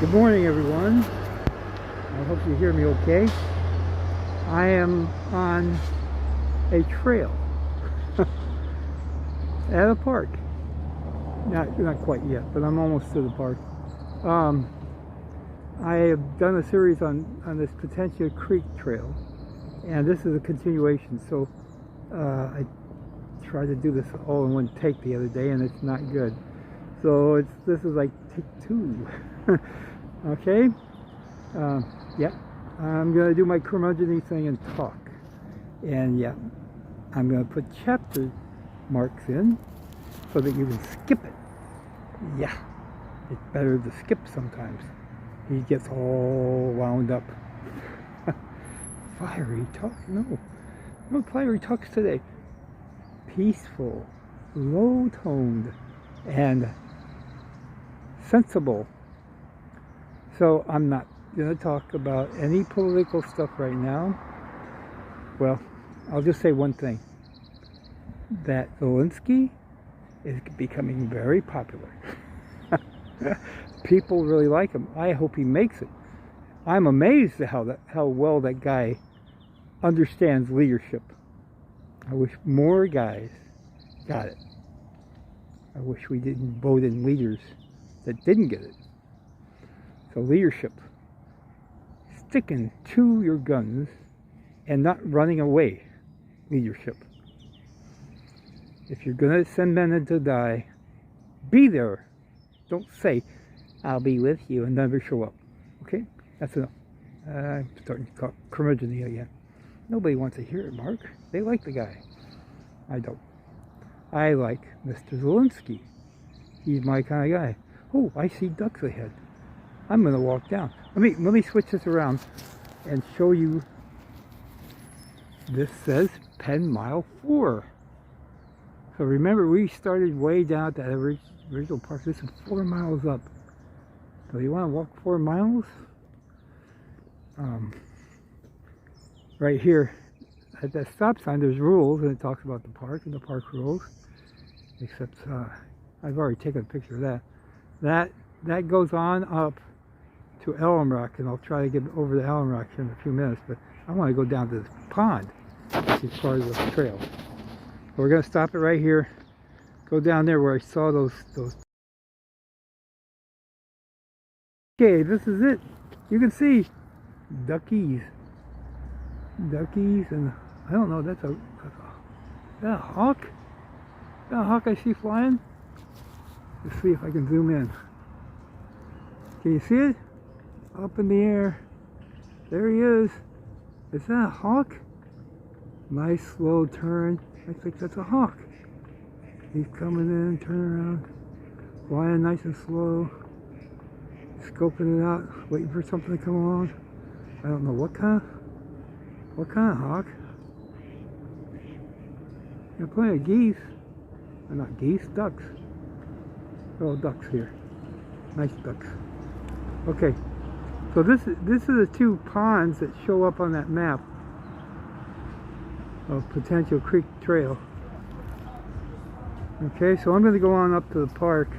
Good morning, everyone. I hope you hear me okay. I am on a trail at a park. Not quite yet, but I'm almost to the park. I have done a series on this Penitencia Creek trail, and this is a continuation. So I tried to do this all in one take the other day, and it's not good. So this is like take two. Okay. Yeah, I'm gonna do my curmudgeon thing and talk, and yeah, I'm gonna put chapter marks in so that you can skip it. Yeah, it's better to skip sometimes. He gets all wound up. Fiery talk? No fiery talks today. Peaceful, low-toned, and sensible. So I'm not going to talk about any political stuff right now. Well, I'll just say one thing. That Zelensky is becoming very popular. People really like him. I hope he makes it. I'm amazed at how well that guy understands leadership. I wish more guys got it. I wish we didn't vote in leaders that didn't get it. So leadership, sticking to your guns and not running away. Leadership. If you're going to send men to die, be there. Don't say, I'll be with you, and never show up. Okay? That's enough. I'm starting to talk curmudgeon again. Nobody wants to hear it, Mark. They like the guy. I don't. I like Mr. Zelensky. He's my kind of guy. Oh, I see ducks ahead. I'm going to walk down. Let me switch this around and show you. This says Penn Mile 4. So remember, we started way down at that original park. This is 4 miles up. So you want to walk 4 miles? Right here at that stop sign, there's rules, and it talks about the park and the park rules. Except I've already taken a picture of that. That goes on up to Alum Rock, and I'll try to get over to Alum Rock in a few minutes, but I want to go down to this pond, which is part of the trail. We're going to stop it right here, go down there where I saw those. Okay, this is it. You can see duckies, and I don't know, that's a hawk? Is that a hawk I see flying? Let's see if I can zoom in. Can you see it? Up in the air. There he is. Is that a hawk? Nice slow turn. I think that's a hawk. He's coming in, turning around, flying nice and slow, scoping it out, waiting for something to come along. I don't know what kind of hawk. Got plenty of geese. Not geese, ducks. Oh, ducks here. Nice ducks. Okay, so this is the two ponds that show up on that map of Penitencia Creek Trail. Okay, so I'm going to go on up to the park.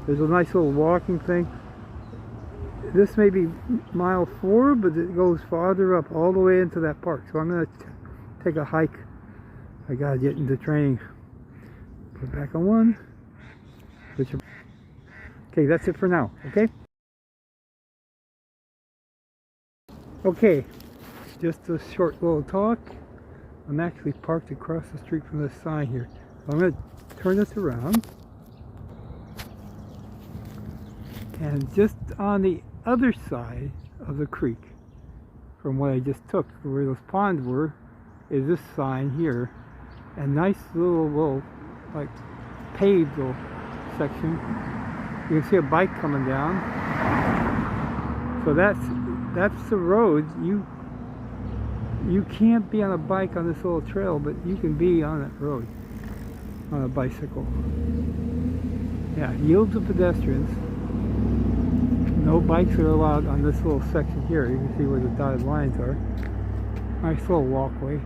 There's a nice little walking thing. This may be mile 4, but it goes farther up all the way into that park. So I'm going to take a hike. I got to get into training. Put it back on 1. Okay, that's it for now. Okay? Okay, just a short little talk. I'm actually parked across the street from this sign here. So I'm going to turn this around. And just on the other side of the creek, from what I just took, where those ponds were, is this sign here. And nice little like paved little section. You can see a bike coming down. So that's the road. You can't be on a bike on this little trail, but you can be on that road on a bicycle. Yeah, yield to pedestrians. No bikes are allowed on this little section here. You can see where the dotted lines are. Nice little walkway.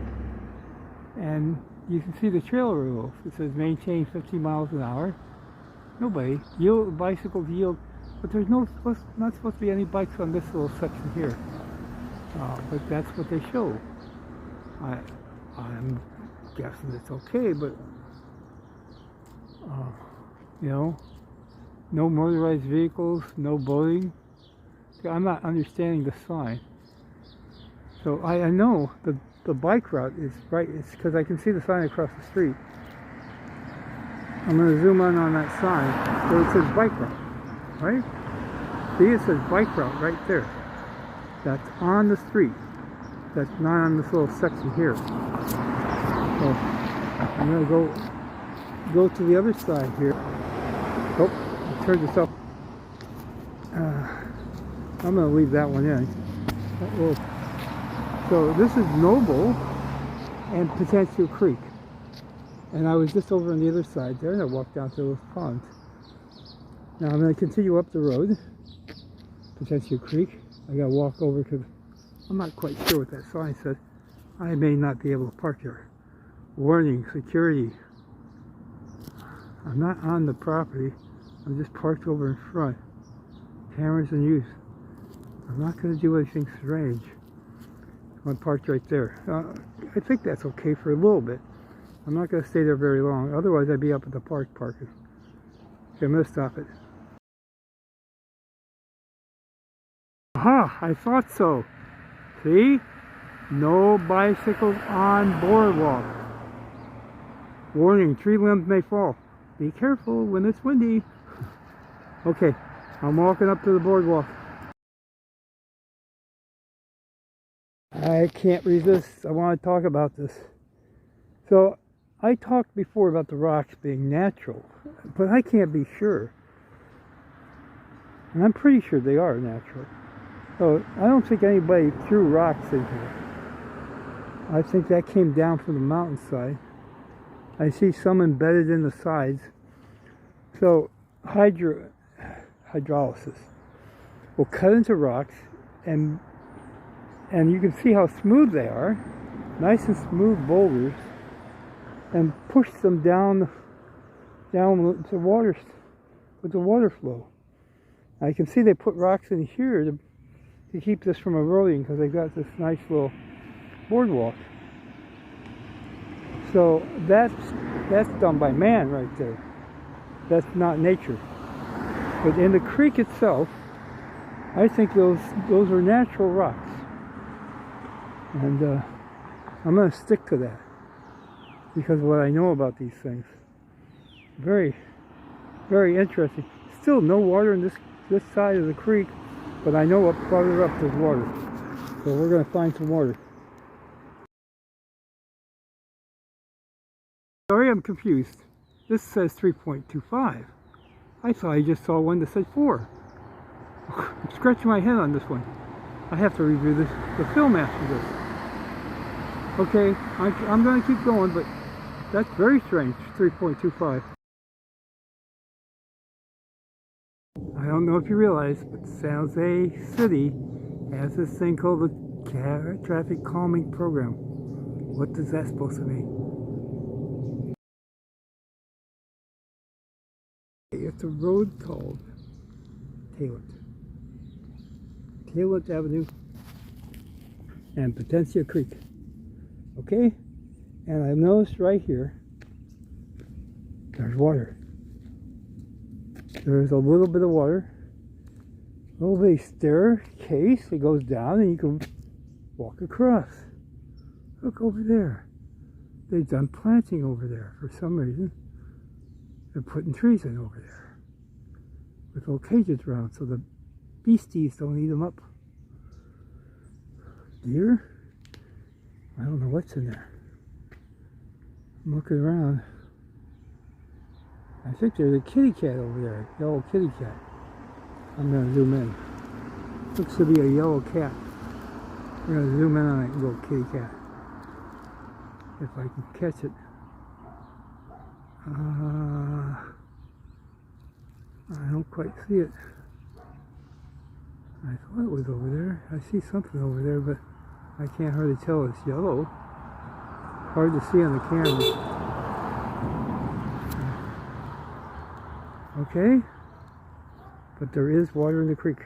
And you can see the trail rules. It says maintain 50 miles an hour. Nobody. Bicycles yield but there's not supposed to be any bikes on this little section here. But that's what they show. I'm guessing it's okay, but you know, no motorized vehicles, no boating. See, I'm not understanding the sign. So I know the bike route is right. It's because I can see the sign across the street. I'm going to zoom in on that sign. So it says bike route, right? See, it says bike route right there. That's on the street. That's not on this little section here. So I'm going to go to the other side here. Oh, I turned this up. I'm going to leave that one in. So this is Noble and Penitencia Creek. And I was just over on the other side there, and I walked down to those ponds. Now I'm going to continue up the road, Penitencia Creek. I got to walk over because I'm not quite sure what that sign said. I may not be able to park here. Warning, security. I'm not on the property. I'm just parked over in front. Cameras in use. I'm not going to do anything strange. I'm parked right there. I think that's okay for a little bit. I'm not going to stay there very long. Otherwise, I'd be up at the park parking. Okay, I'm going to stop it. Aha! I thought so. See? No bicycles on boardwalk. Warning, tree limbs may fall. Be careful when it's windy. Okay, I'm walking up to the boardwalk. I can't resist. I want to talk about this. So, I talked before about the rocks being natural, but I can't be sure. And I'm pretty sure they are natural. So, I don't think anybody threw rocks in here. I think that came down from the mountainside. I see some embedded in the sides. So, hydrolysis will cut into rocks, and you can see how smooth they are, nice and smooth boulders, and push them down to water with the water flow. I can see they put rocks in here to keep this from eroding because they've got this nice little boardwalk. So that's done by man right there. That's not nature. But in the creek itself, I think those are natural rocks. And I'm going to stick to that because of what I know about these things. Very, very interesting. Still no water in this side of the creek, but I know up farther up there's water. So we're going to find some water. Sorry, I'm confused. This says 3.25. I thought I just saw one that said 4. I'm scratching my head on this one. I have to review the film after this. Okay, I'm going to keep going, but that's very strange, 3.25. I don't know if you realize, but San Jose City has this thing called the traffic calming program. What is that supposed to mean? It's a road called Taylor Avenue and Penitencia Creek. Okay? And I've noticed right here, there's water. There's a little bit of water. A little bit of staircase that goes down and you can walk across. Look over there. They've done planting over there for some reason. They're putting trees in over there with little cages around so the beasties don't eat them up. Deer? I don't know what's in there. I'm looking around. I think there's a kitty cat over there, a yellow kitty cat. I'm going to zoom in. Looks to be a yellow cat. I'm going to zoom in on that little kitty cat. If I can catch it. I don't quite see it. I thought it was over there. I see something over there, but I can't hardly tell it's yellow. Hard to see on the camera. Okay. but there is water in the creek.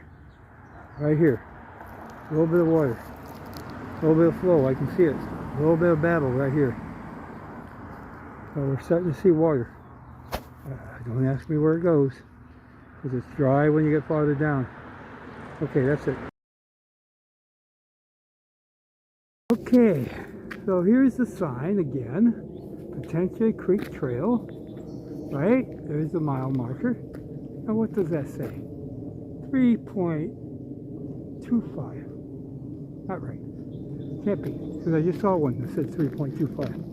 Right here. A little bit of water. A little bit of flow, I can see it. A little bit of babble right here. So we're starting to see water. Don't ask me where it goes, because it's dry when you get farther down. Okay, that's it. Okay, so here's the sign again. Penitencia Creek Trail. Right? There's the mile marker. Now what does that say? 3.25. Not right. Can't be, because I just saw one that said 3.25.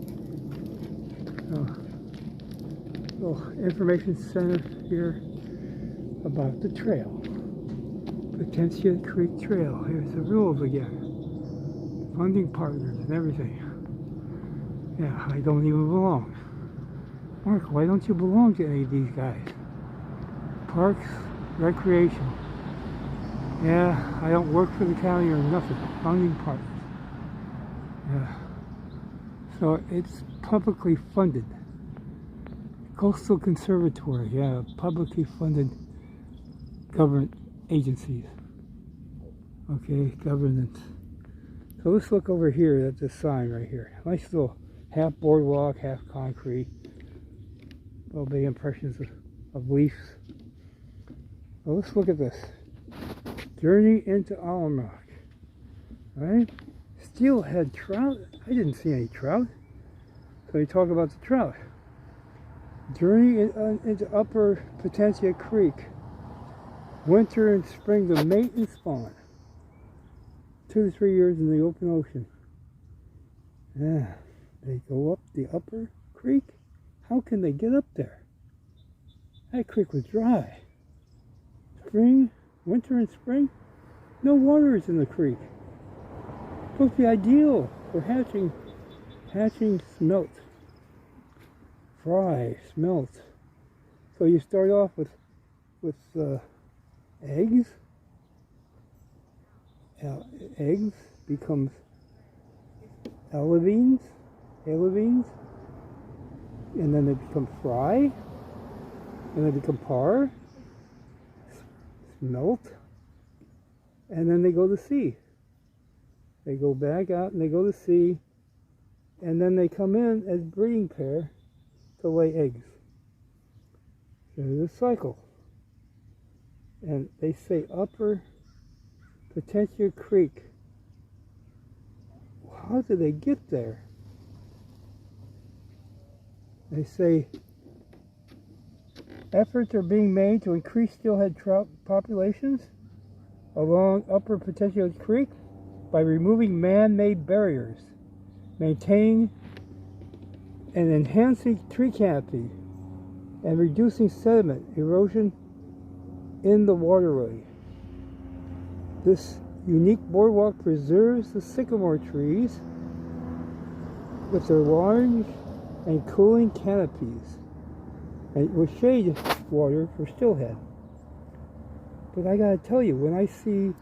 Little information center here about the trail. Penitencia Creek Trail. Here's the rules again. Funding partners and everything. Yeah, I don't even belong. Mark, why don't you belong to any of these guys? Parks, recreation. Yeah, I don't work for the county or nothing. Funding partners. Yeah. So it's publicly funded. Coastal Conservatory, yeah, publicly funded government agencies. Okay, governance. So let's look over here at this sign right here. Nice little half boardwalk, half concrete. Little big impressions of leaves. Well, let's look at this. Journey into Alum Rock. Right? Steelhead trout. I didn't see any trout. So you talk about the trout. Journey into Upper Penitencia Creek. Winter and spring to mate and spawn. 2 to 3 years in the open ocean. Yeah, they go up the upper creek. How can they get up there? That creek was dry. Spring, winter and spring, no water is in the creek. Supposed to be ideal for hatching smelt. Fry, smelt. So you start off with eggs. Eggs becomes alevines, and then they become fry, and they become par, smelt, and then they go to sea. They go back out and they go to sea, and then they come in as breeding pair to lay eggs. So there's a cycle. And they say Upper Penitencia Creek. How do they get there? They say efforts are being made to increase steelhead trout populations along Upper Penitencia Creek by removing man-made barriers, maintaining and enhancing tree canopy, and reducing sediment erosion in the waterway. This unique boardwalk preserves the sycamore trees with their large and cooling canopies, and with shade water for steelhead. But I gotta tell you, when I see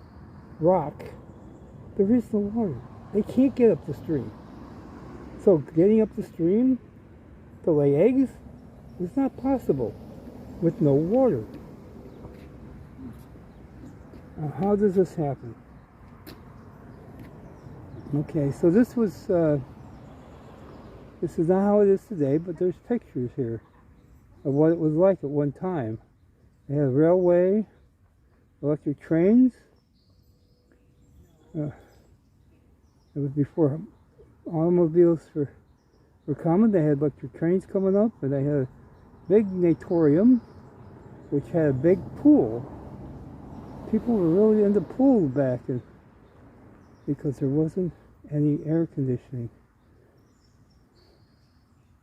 rock, there is no water. They can't get up the stream. So getting up the stream to lay eggs is not possible with no water. Now, how does this happen? Okay, so this is not how it is today, but there's pictures here of what it was like at one time. They had railway, electric trains. It was before automobiles were common. They had electric trains coming up, and they had a big natorium, which had a big pool. People were really into pools back then because there wasn't any air conditioning.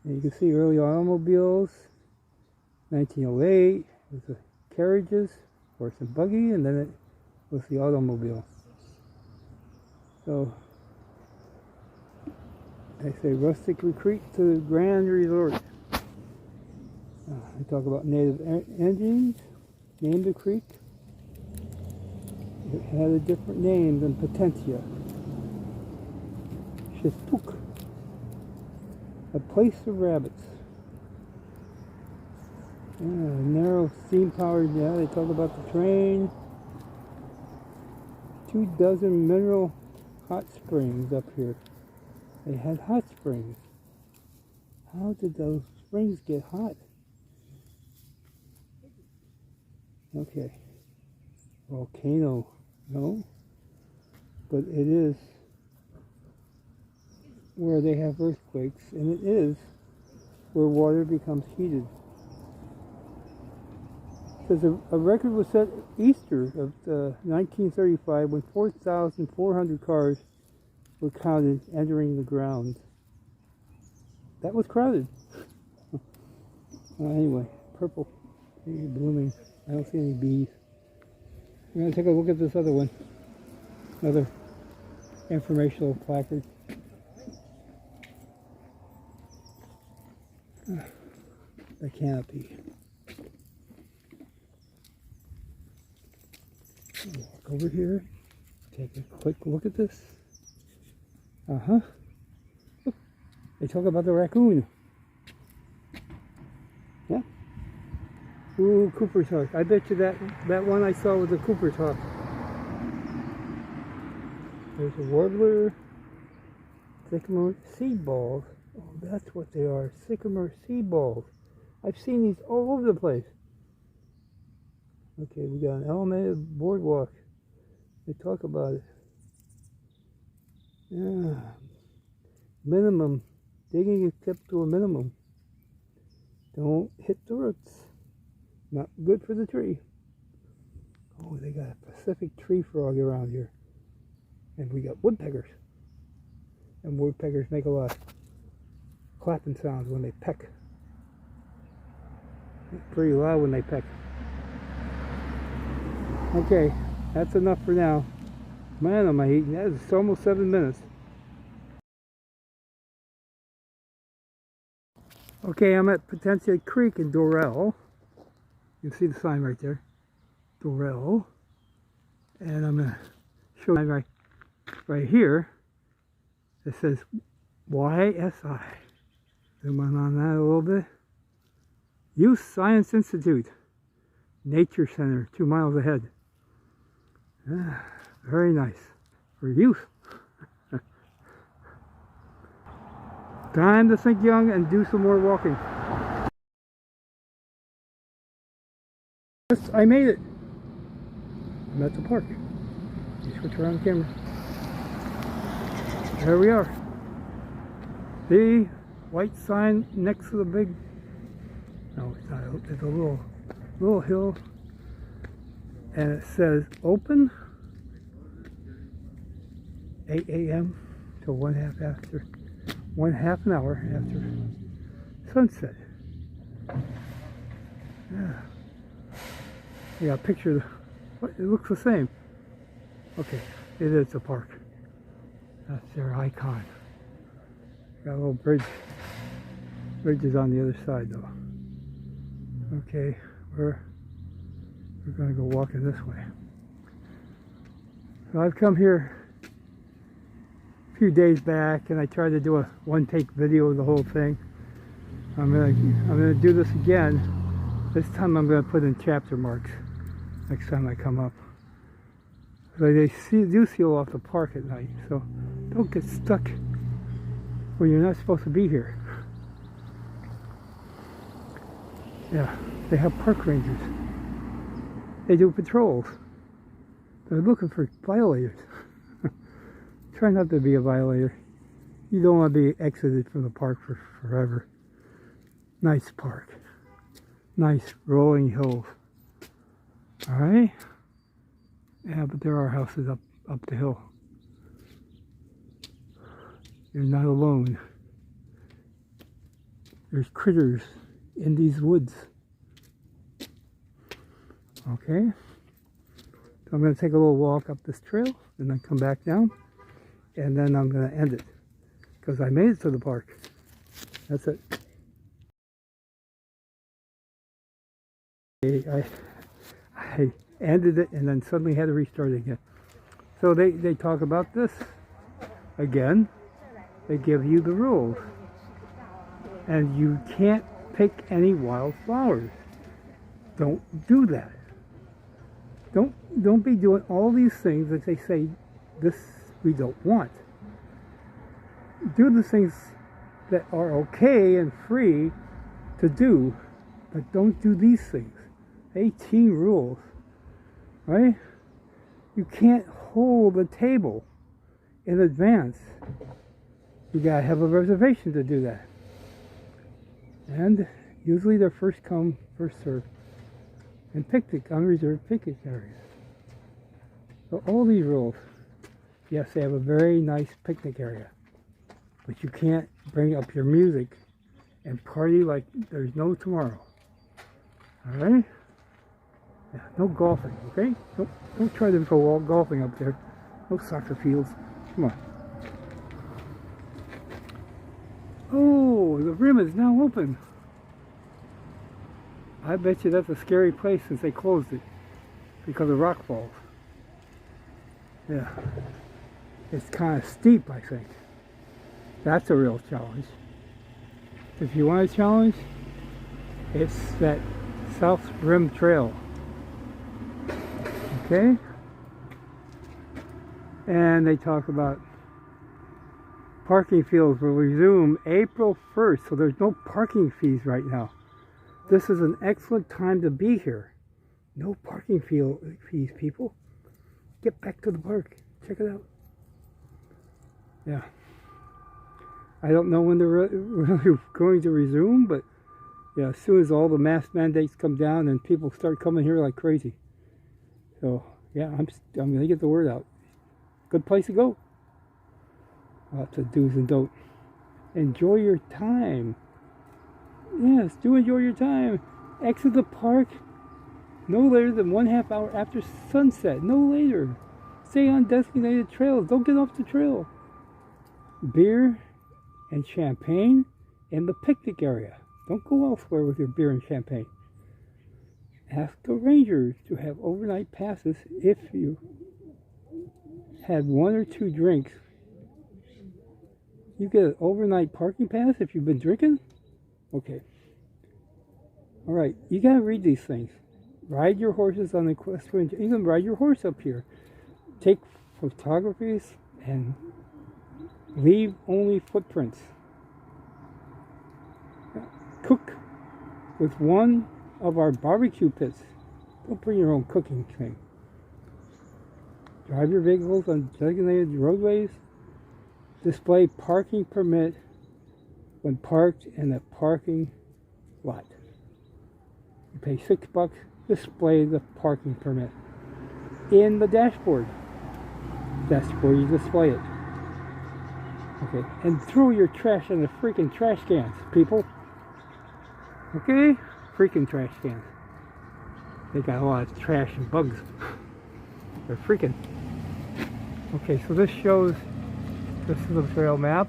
And you can see early automobiles, 1908, was the carriages, horse and buggy, and then it was the automobile. So they say rustic retreat to the grand resort. They talk about native engines, named the creek. It had a different name than Penitencia. Shespook, a place of rabbits. Narrow steam powered, yeah, they talk about the train. 24 mineral hot springs up here. They had hot springs. How did those springs get hot? Okay. Volcano. No. But it is where they have earthquakes, and it is where water becomes heated. Because a record was set Easter of 1935 when 4,400 cars were counted entering the ground. That was crowded. Anyway, purple, blooming. I don't see any bees. I'm going to take a look at this other one. Another informational placard. The canopy. Walk over here. Take a quick look at this. Look, they talk about the raccoon. Yeah. Ooh, Cooper's Hawk. I bet you that one I saw was a Cooper's Hawk. There's a warbler. Sycamore seed balls. Oh, that's what they are. Sycamore seed balls. I've seen these all over the place. Okay, we got an elevated boardwalk. They talk about it. Yeah. Minimum. Digging is kept to a minimum. Don't hit the roots. Not good for the tree. Oh, they got a Pacific tree frog around here. And we got woodpeckers. And woodpeckers make a lot of clapping sounds when they peck. Pretty loud when they peck. Okay, that's enough for now. Man, am I eating? That is almost 7 minutes. Okay, I'm at Penitencia Creek in Dorel. You can see the sign right there. Dorel. And I'm going to show you right here. It says YSI. Zoom in on that a little bit. Youth Science Institute. Nature Center, 2 miles ahead. Very nice. For youth. Time to think young and do some more walking. Yes, I made it. I'm at the park. You switch around the camera. There we are. The white sign next to the big, no, it's not, it's a little hill, and it says open 8 a.m. to one half an hour after sunset. Yeah. We got a picture of it looks the same. Okay, it is a park. That's their icon. Got a little bridge. Bridge is on the other side though. Okay, we're gonna go walking this way. So I've come here a few days back and I tried to do a one-take video of the whole thing. I'm gonna do this again. This time I'm gonna put in chapter marks next time I come up. So they do seal off the park at night, so don't get stuck when you're not supposed to be here. Yeah, they have park rangers. They do patrols. They're looking for violators. Try not to be a violator. You don't want to be exited from the park for forever. Nice park. Nice rolling hills. Alright? Yeah, but there are houses up the hill. You're not alone. There's critters in these woods. Okay? So I'm going to take a little walk up this trail and then come back down. And then I'm going to end it. Because I made it to the park. That's it. I ended it and then suddenly had to restart it again. So they talk about this again. They give you the rules. And you can't pick any wildflowers. Don't do that. Don't be doing all these things that they say this we don't want. Do the things that are okay and free to do, but don't do these things. 18 rules, right? You can't hold a table in advance. You gotta have a reservation to do that. And usually they're first come, first served. And picnic, unreserved picnic areas. So all these rules, yes, they have a very nice picnic area, but you can't bring up your music and party like there's no tomorrow. All right? Yeah, no golfing, okay? Don't try to go all golfing up there. No soccer fields. Come on. Oh, the rim is now open. I bet you that's a scary place since they closed it because of rock falls. Yeah. It's kind of steep, I think. That's a real challenge. If you want a challenge, it's that South Rim Trail. Okay? And they talk about parking fields will resume April 1st, so there's no parking fees right now. This is an excellent time to be here. No parking fees, people. Get back to the park. Check it out. Yeah. I don't know when they're really going to resume, but yeah, as soon as all the mask mandates come down and people start coming here like crazy. So yeah, I'm going to get the word out. Good place to go. Lots of do's and don'ts. Enjoy your time. Yes, do enjoy your time. Exit the park no later than 1/2 hour after sunset. No later. Stay on designated trails. Don't get off the trail. Beer and champagne in the picnic area. Don't go elsewhere with your beer and champagne. Ask the rangers to have overnight passes if you had 1 or 2 drinks. You get an overnight parking pass if you've been drinking? Okay. All right. You got to read these things. Ride your horses on the equestrian. You can ride your horse up here. Take photographies and leave only footprints. Cook with one of our barbecue pits. Don't bring your own cooking thing. Drive your vehicles on designated roadways. Display parking permit when parked in a parking lot. You pay $6. Display the parking permit in the dashboard. That's where you display it. Okay, and throw your trash in the freaking trash cans, people. Okay, freaking trash cans. They got a lot of trash and bugs. They're freaking. Okay, so this shows. This is the trail map.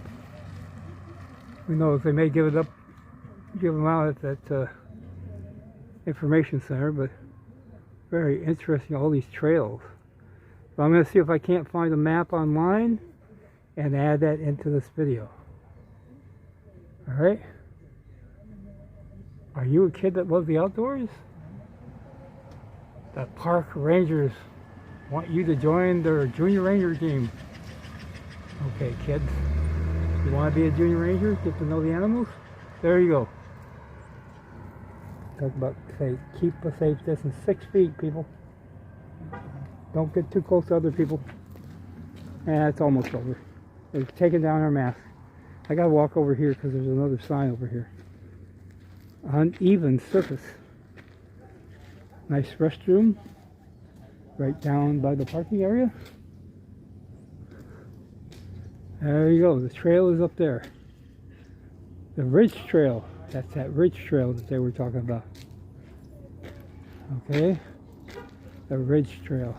Who knows? They may give them out at that information center, but very interesting. All these trails. So I'm going to see if I can't find a map online and add that into this video. All right. Are you a kid that loves the outdoors? The park rangers want you to join their junior ranger team. Okay, kids. You want to be a junior ranger? Get to know the animals? There you go. Talk about, say, keep a safe distance. 6 feet, people. Don't get too close to other people. And it's almost over. They've taken down our mask. I gotta walk over here because there's another sign over here. Uneven surface. Nice restroom. Right down by the parking area. There you go. The trail is up there. The Ridge Trail. That's that Ridge Trail that they were talking about. Okay. The Ridge Trail.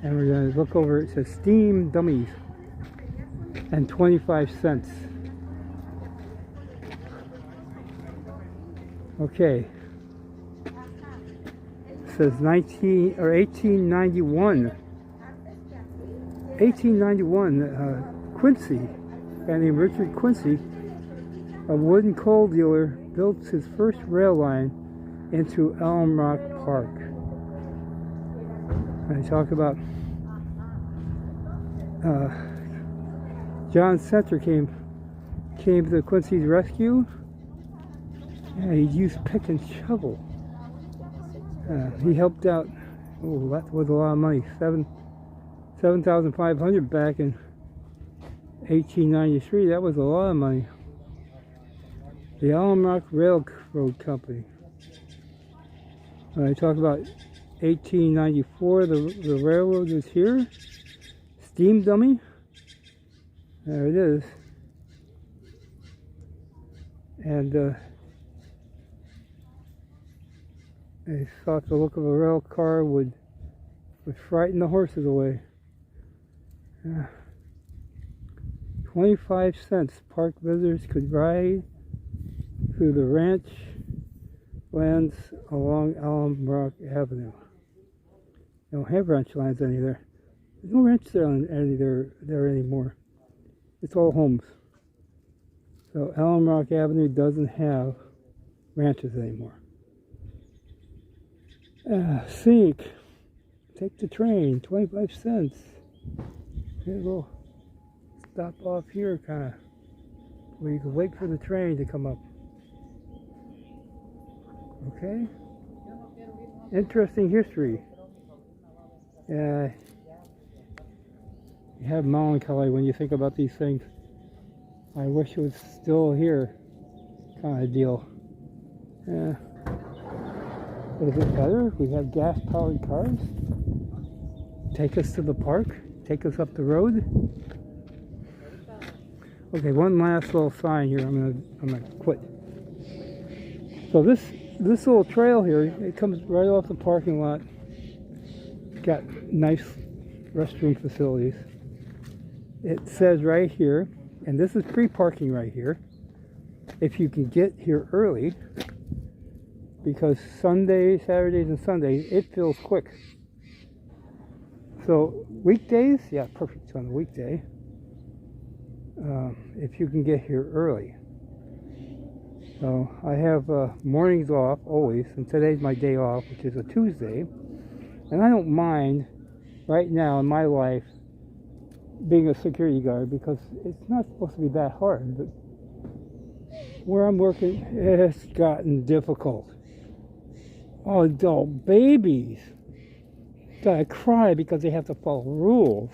And we're going to look over. It says Steam Dummies. And 25 cents. Okay. It says 1891. 1891, Quincy, a guy named Richard Quincy, a wooden coal dealer, built his first rail line into Alum Rock Park. And I talk about John Center came to Quincy's rescue. Yeah, he used pick and shovel. He helped out. Oh, that was a lot of money. $7,500 back in 1893. That was a lot of money. The Alum Rock Railroad Company. When I talk about 1894, the railroad was here. Steam dummy. There it is. And they thought the look of a rail car would frighten the horses away. 25 cents. Park visitors could ride through the ranch lands along Alum Rock Avenue. They don't have ranch lands any there. There's no ranch there anymore. It's all homes. So Alum Rock Avenue doesn't have ranches anymore. Seek. Take the train, 25 cents. Okay, we'll stop off here kind of where you can wait for the train to come up. Okay? Interesting history. You have melancholy when you think about these things. I wish it was still here kind of deal. Yeah. But is it better? We have gas-powered cars. Take us to the park. Take us up the road. Okay, one last little sign here. I'm gonna quit. So this little trail here, it comes right off the parking lot. Got nice restroom facilities. It says right here, and this is free parking right here, if you can get here early, because Sundays, Saturdays, and Sundays, it fills quick. So weekdays, yeah, perfect on a weekday, if you can get here early. So I have mornings off always, and today's my day off, which is a Tuesday. And I don't mind right now in my life being a security guard because it's not supposed to be that hard. But where I'm working, it's gotten difficult. Oh, adult babies gotta cry because they have to follow rules.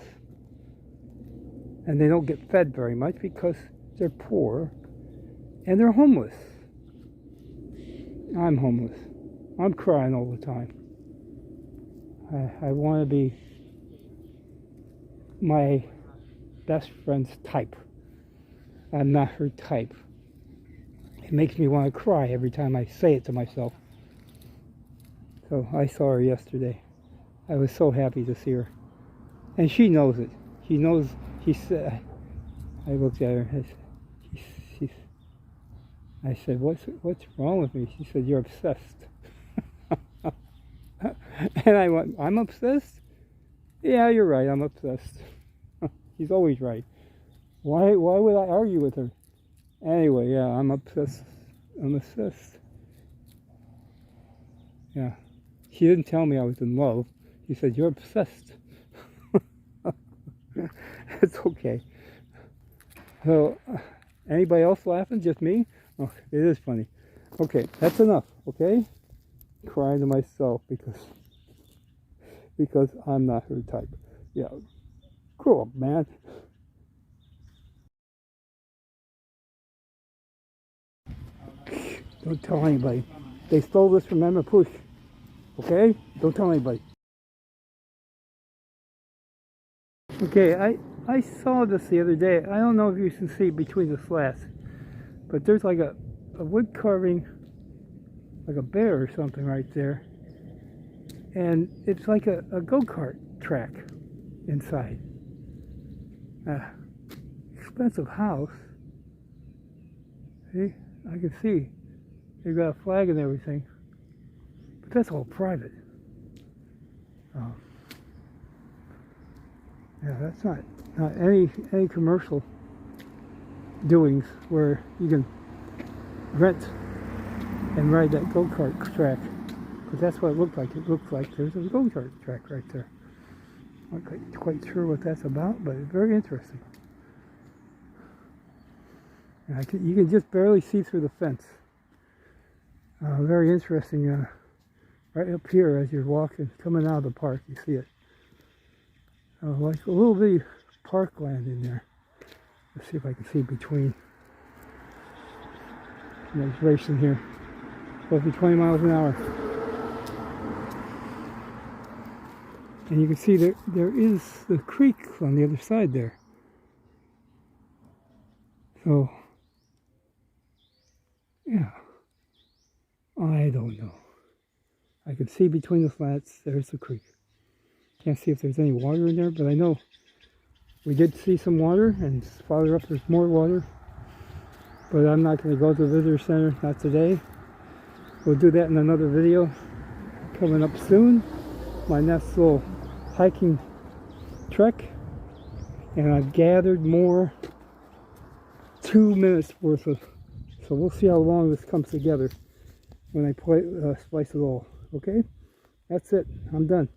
And they don't get fed very much because they're poor and they're homeless. I'm homeless. I'm crying all the time. I want to be my best friend's type. I'm not her type. It makes me want to cry every time I say it to myself. So I saw her yesterday. I was so happy to see her. And she knows it. She knows, she said, I looked at her and I said, what's wrong with me? She said, you're obsessed. And I went, I'm obsessed? Yeah, you're right, I'm obsessed. She's always right. Why would I argue with her? Anyway, yeah, I'm obsessed. I'm obsessed. Yeah. She didn't tell me I was in love. She said, you're obsessed. It's okay. So, anybody else laughing? Just me? Oh, it is funny. Okay, that's enough, okay? Crying to myself because I'm not her type. Yeah. Grow up, man. Don't tell anybody. They stole this from Emma Push. Okay? Don't tell anybody. Okay, I saw this the other day. I don't know if you can see between the slats, but there's like a wood carving, like a bear or something right there. And it's like a go-kart track inside. Expensive house. See? I can see. They got a flag and everything. But that's all private. Yeah, that's not any commercial doings where you can rent and ride that go-kart track, because that's what it looked like. It looks like there's a go-kart track right there. I'm not quite sure what that's about, but it's very interesting. And you can just barely see through the fence. Very interesting. Right up here as you're walking, coming out of the park, you see it. Like a little bitty parkland in there. Let's see if I can see between. And it's racing here. Supposed to be 20 miles an hour. And you can see there is the creek on the other side there. So, yeah. I don't know. I can see between the flats, there's the creek. Can't see if there's any water in there, but I know we did see some water, and farther up there's more water. But I'm not going to go to the visitor center, not today. We'll do that in another video coming up soon. My next little hiking trek. And I've gathered more 2 minutes worth of, so we'll see how long this comes together when I splice it all. Okay? That's it. I'm done.